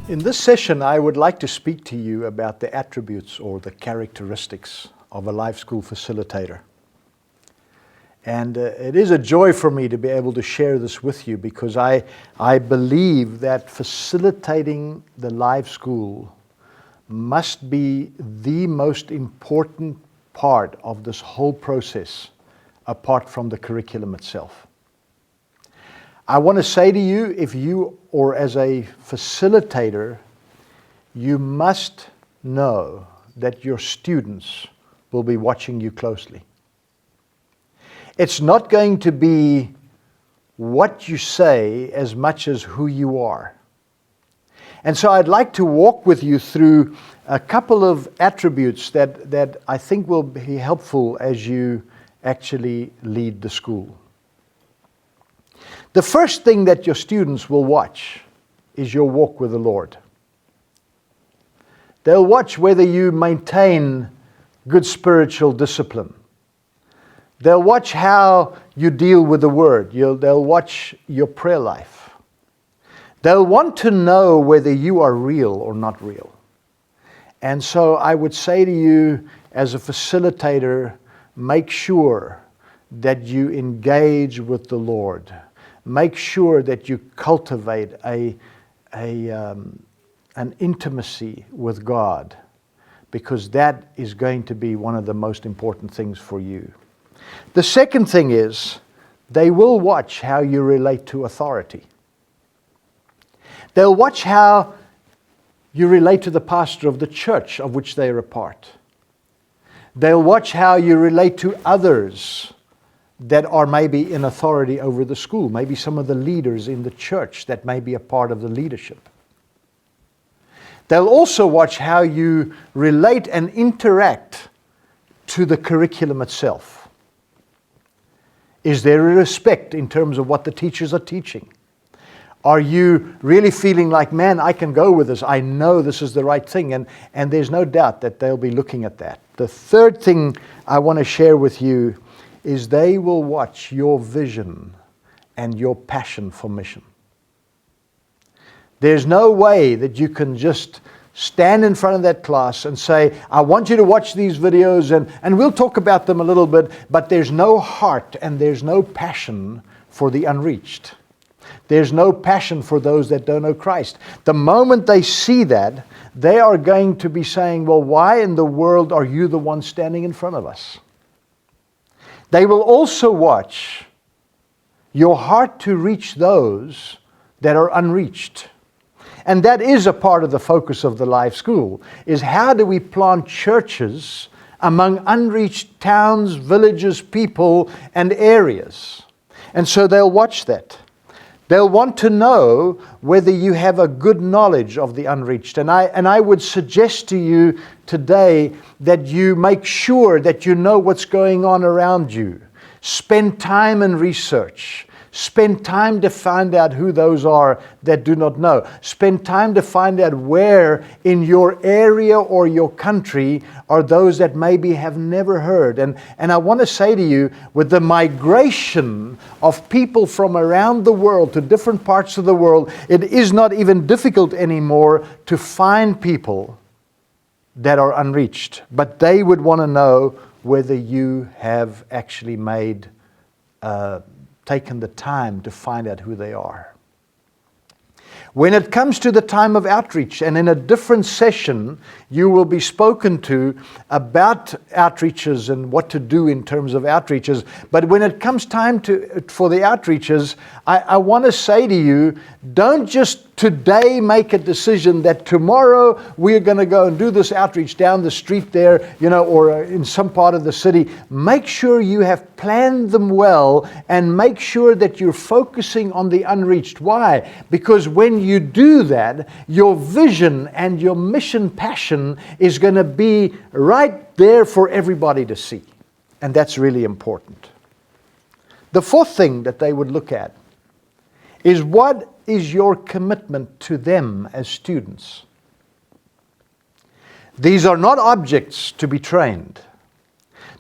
In this session, I would like to speak to you about the attributes or the characteristics of a life school facilitator. And it is a joy for me to be able to share this with you because I believe that facilitating the life school must be the most important part of this whole process, apart from the curriculum itself. I want to say to you, if you, or as a facilitator, you must know that your students will be watching you closely. It's not going to be what you say as much as who you are. And so I'd like to walk with you through a couple of attributes that I think will be helpful as you actually lead the school. The first thing that your students will watch is your walk with the Lord. They'll watch whether you maintain good spiritual discipline. They'll watch how you deal with the Word. They'll watch your prayer life. They'll want to know whether you are real or not real. And so I would say to you, as a facilitator, make sure that you engage with the Lord. Make sure that you cultivate an intimacy with God, because that is going to be one of the most important things for you. The second thing is, they will watch how you relate to authority. They'll watch how you relate to the pastor of the church of which they are a part. They'll watch how you relate to others that are maybe in authority over the school, maybe some of the leaders in the church that may be a part of the leadership. They'll also watch how you relate and interact to the curriculum itself. Is there a respect in terms of what the teachers are teaching? Are you really feeling like, man, I can go with this. I know this is the right thing. And there's no doubt that they'll be looking at that. The third thing I want to share with you is they will watch your vision and your passion for mission. There's no way that you can just stand in front of that class and say, I want you to watch these videos and we'll talk about them a little bit, but there's no heart and there's no passion for the unreached. There's no passion for those that don't know Christ. The moment they see that, they are going to be saying, well, why in the world are you the one standing in front of us? They will also watch your heart to reach those that are unreached. And that is a part of the focus of the Life School, is how do we plant churches among unreached towns, villages, people, and areas. And so they'll watch that. They'll want to know whether you have a good knowledge of the unreached. And I would suggest to you today that you make sure that you know what's going on around you. Spend time in research. Spend time to find out who those are that do not know. Spend time to find out where in your area or your country are those that maybe have never heard. And I want to say to you, with the migration of people from around the world to different parts of the world, it is not even difficult anymore to find people that are unreached. But they would want to know whether you have actually taken the time to find out who they are. When it comes to the time of outreach, and in a different session, you will be spoken to about outreaches and what to do in terms of outreaches. But when it comes time for the outreaches, I want to say to you, don't just today make a decision that tomorrow we're going to go and do this outreach down the street there, or in some part of the city. Make sure you have planned them well and make sure that you're focusing on the unreached. Why? Because when you do that, your vision and your mission passion is going to be right there for everybody to see. And that's really important. The fourth thing that they would look at is, what is your commitment to them as students? These are not objects to be trained.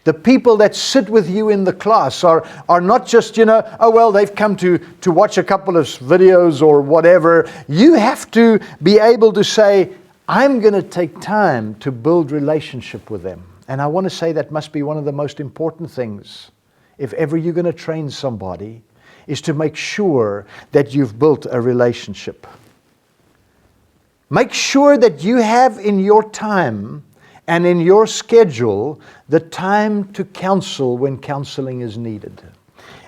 The people that sit with you in the class are not just, oh, well, they've come to watch a couple of videos or whatever. You have to be able to say, I'm going to take time to build relationship with them. And I want to say that must be one of the most important things, if ever you're going to train somebody, is to make sure that you've built a relationship. Make sure that you have in your time and in your schedule the time to counsel when counseling is needed.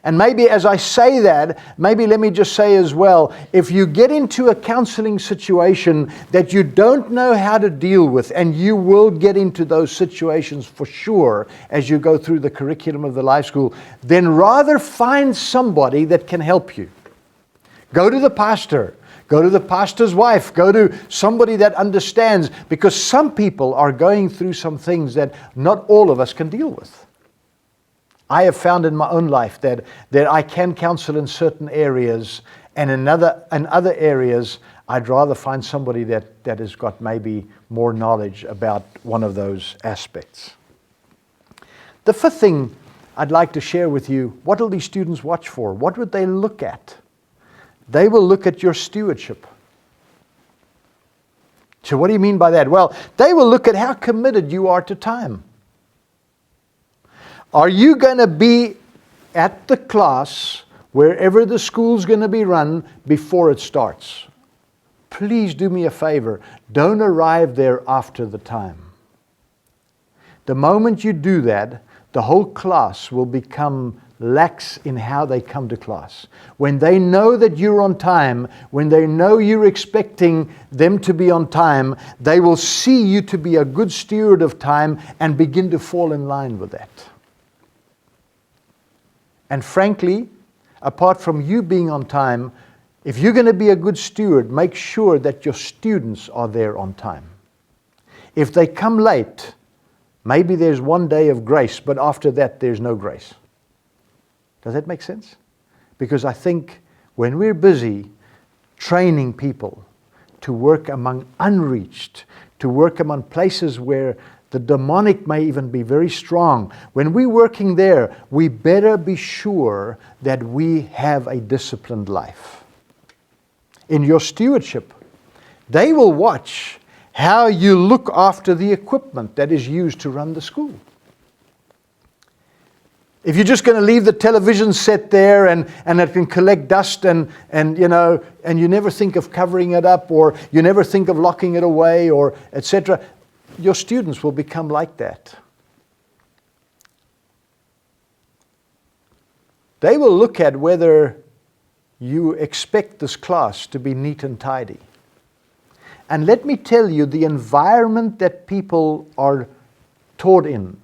And maybe as I say that, maybe let me just say as well, if you get into a counseling situation that you don't know how to deal with, and you will get into those situations for sure as you go through the curriculum of the life school, then rather find somebody that can help you. Go to the pastor. Go to the pastor's wife. Go to somebody that understands, because some people are going through some things that not all of us can deal with. I have found in my own life that I can counsel in certain areas, and in other areas, I'd rather find somebody that has got maybe more knowledge about one of those aspects. The fifth thing I'd like to share with you, what will these students watch for? What would they look at? They will look at your stewardship. So what do you mean by that? Well, they will look at how committed you are to time. Are you going to be at the class, wherever the school's going to be run, before it starts? Please do me a favor. Don't arrive there after the time. The moment you do that, the whole class will become lax in how they come to class. When they know that you're on time, when they know you're expecting them to be on time, they will see you to be a good steward of time and begin to fall in line with that. And frankly, apart from you being on time, if you're going to be a good steward, make sure that your students are there on time. If they come late, maybe there's one day of grace, but after that there's no grace. Does that make sense? Because I think when we're busy training people to work among unreached, to work among places where the demonic may even be very strong, when we're working there, we better be sure that we have a disciplined life. In your stewardship, they will watch how you look after the equipment that is used to run the school. If you're just going to leave the television set there and it can collect dust and you never think of covering it up, or you never think of locking it away, or etc., your students will become like that. They will look at whether you expect this class to be neat and tidy. And let me tell you, the environment that people are taught in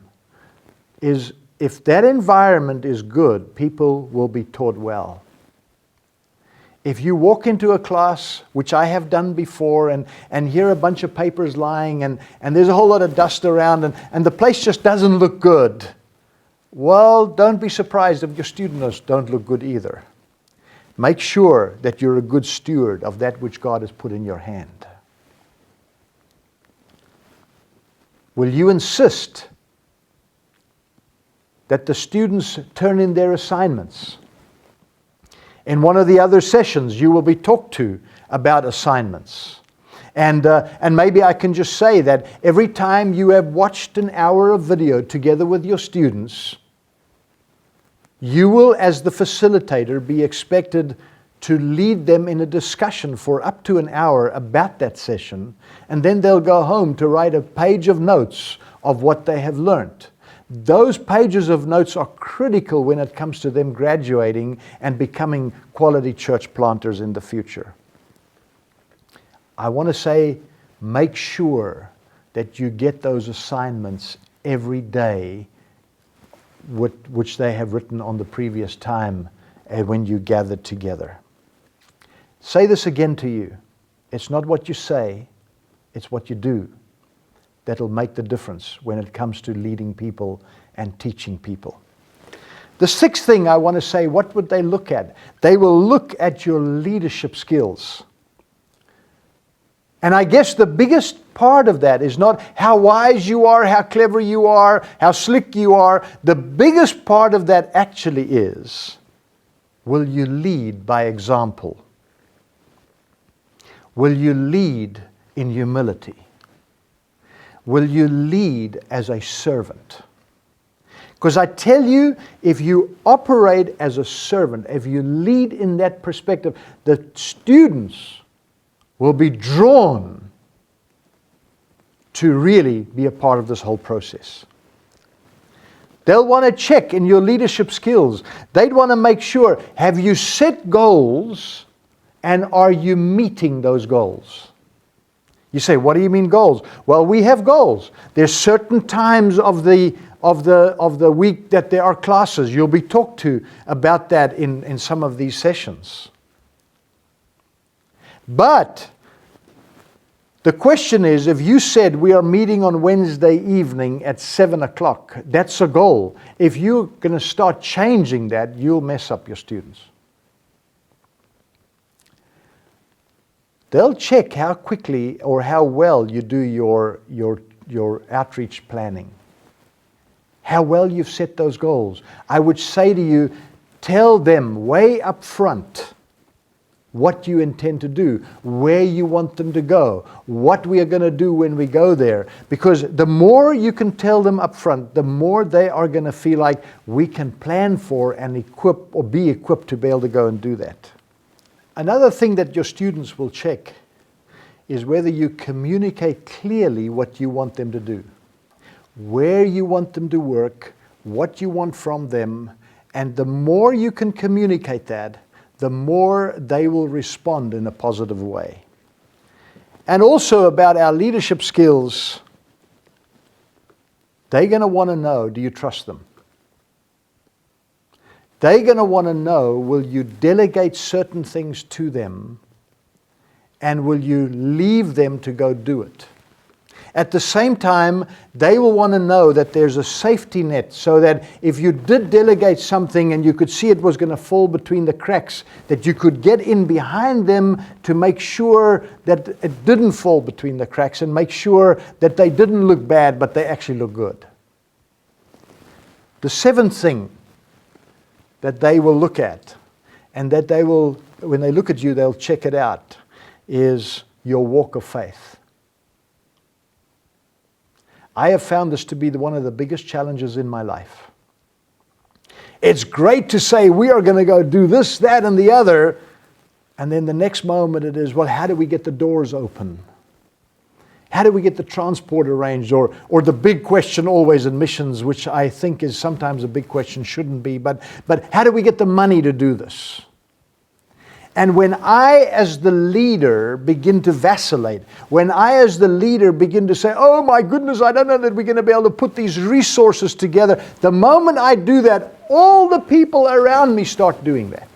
is, if that environment is good, people will be taught well. If you walk into a class, which I have done before, and hear a bunch of papers lying, and there's a whole lot of dust around, and the place just doesn't look good, well, don't be surprised if your students don't look good either. Make sure that you're a good steward of that which God has put in your hand. Will you insist that the students turn in their assignments? In one of the other sessions, you will be talked to about assignments. And maybe I can just say that every time you have watched an hour of video together with your students, you will, as the facilitator, be expected to lead them in a discussion for up to an hour about that session, and then they'll go home to write a page of notes of what they have learned. Those pages of notes are critical when it comes to them graduating and becoming quality church planters in the future. I want to say, make sure that you get those assignments every day, which they have written on the previous time when you gathered together. Say this again to you. It's not what you say, it's what you do that'll make the difference when it comes to leading people and teaching people. The sixth thing I want to say, what would they look at? They will look at your leadership skills. And I guess the biggest part of that is not how wise you are, how clever you are, how slick you are. The biggest part of that actually is, will you lead by example? Will you lead in humility? Will you lead as a servant? Because I tell you, if you operate as a servant, if you lead in that perspective, the students will be drawn to really be a part of this whole process. They'll want to check in your leadership skills. They'd want to make sure, have you set goals and are you meeting those goals? You say, what do you mean goals? Well, we have goals. There's certain times of the week that there are classes. You'll be talked to about that in some of these sessions. But the question is, if you said we are meeting on Wednesday evening at 7 o'clock, that's a goal. If you're going to start changing that, you'll mess up your students. They'll check how quickly or how well you do your outreach planning. How well you've set those goals. I would say to you, tell them way up front what you intend to do, where you want them to go, what we are going to do when we go there. Because the more you can tell them up front, the more they are going to feel like we can plan for and equip or be equipped to be able to go and do that. Another thing that your students will check is whether you communicate clearly what you want them to do, where you want them to work, what you want from them, and the more you can communicate that, the more they will respond in a positive way. And also about our leadership skills, they're going to want to know, do you trust them? They're going to want to know, will you delegate certain things to them and will you leave them to go do it? At the same time, they will want to know that there's a safety net so that if you did delegate something and you could see it was going to fall between the cracks, that you could get in behind them to make sure that it didn't fall between the cracks and make sure that they didn't look bad, but they actually look good. The seventh thing that they will look at, and that they will, when they look at you, they'll check it out, is your walk of faith. I have found this to be one of the biggest challenges in my life. It's great to say we are going to go do this, that, and the other, and then the next moment it is, well, how do we get the doors open? How do we get the transport arranged? Or the big question always in missions, which I think is sometimes a big question, shouldn't be, but how do we get the money to do this? And when I as the leader begin to vacillate, when I as the leader begin to say, oh my goodness, I don't know that we're going to be able to put these resources together, the moment I do that, all the people around me start doing that.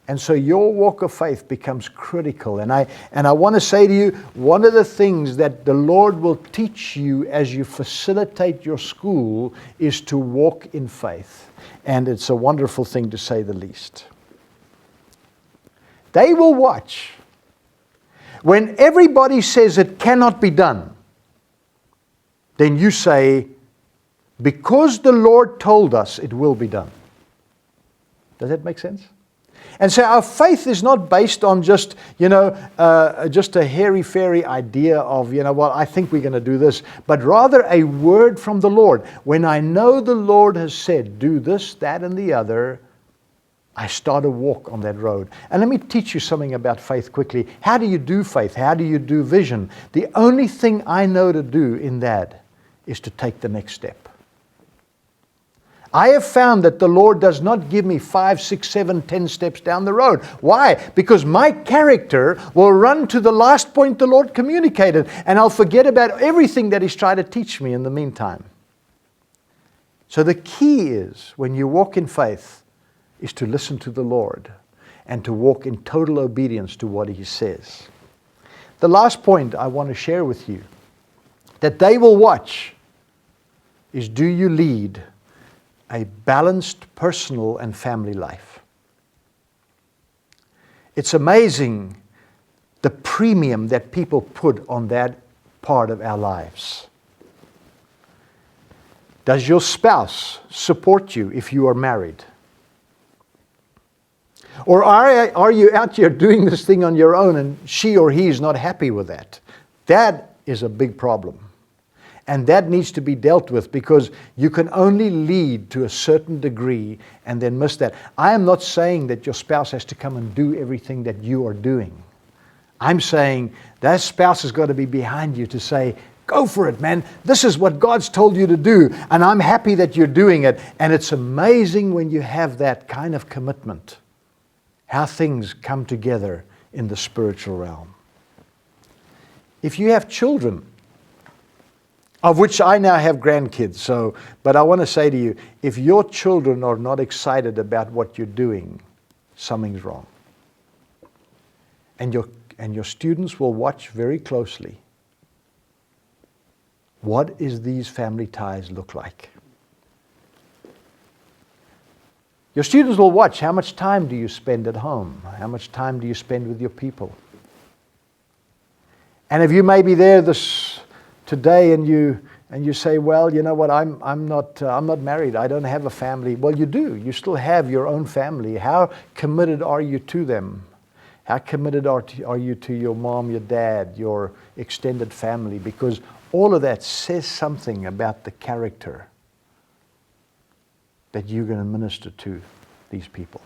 And so your walk of faith becomes critical. And I want to say to you, one of the things that the Lord will teach you as you facilitate your school is to walk in faith. And it's a wonderful thing, to say the least. They will watch. When everybody says it cannot be done, then you say, because the Lord told us, it will be done. Does that make sense? And so our faith is not based on just, just a hairy-fairy idea of, well, I think we're going to do this, but rather a word from the Lord. When I know the Lord has said, do this, that, and the other, I start a walk on that road. And let me teach you something about faith quickly. How do you do faith? How do you do vision? The only thing I know to do in that is to take the next step. I have found that the Lord does not give me 5, 6, 7, 10 steps down the road. Why? Because my character will run to the last point the Lord communicated, and I'll forget about everything that He's tried to teach me in the meantime. So the key is, when you walk in faith, is to listen to the Lord and to walk in total obedience to what He says. The last point I want to share with you, that they will watch, is, do you lead a balanced personal and family life? It's amazing the premium that people put on that part of our lives. Does your spouse support you if you are married? Or are you out here doing this thing on your own and she or he is not happy with that? That is a big problem. And that needs to be dealt with, because you can only lead to a certain degree and then miss that. I am not saying that your spouse has to come and do everything that you are doing. I'm saying that spouse has got to be behind you to say, go for it, man. This is what God's told you to do, and I'm happy that you're doing it. And it's amazing when you have that kind of commitment, how things come together in the spiritual realm. If you have children, of which I now have grandkids, but I want to say to you, if your children are not excited about what you're doing, something's wrong. And your students will watch very closely. What is these family ties look like? Your students will watch how much time do you spend at home? How much time do you spend with your people? And if you may be there today and you say, well, you know what, I'm not married, I don't have a family. Well, you do. You still have your own family. How committed are you to them? How committed are you to your mom, your dad, your extended family? Because all of that says something about the character that you're going to minister to these people.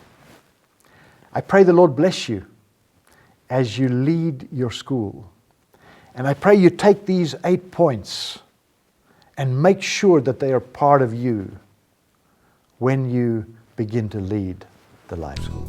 I pray the Lord bless you as you lead your school. And I pray you take these 8 points and make sure that they are part of you when you begin to lead the life school.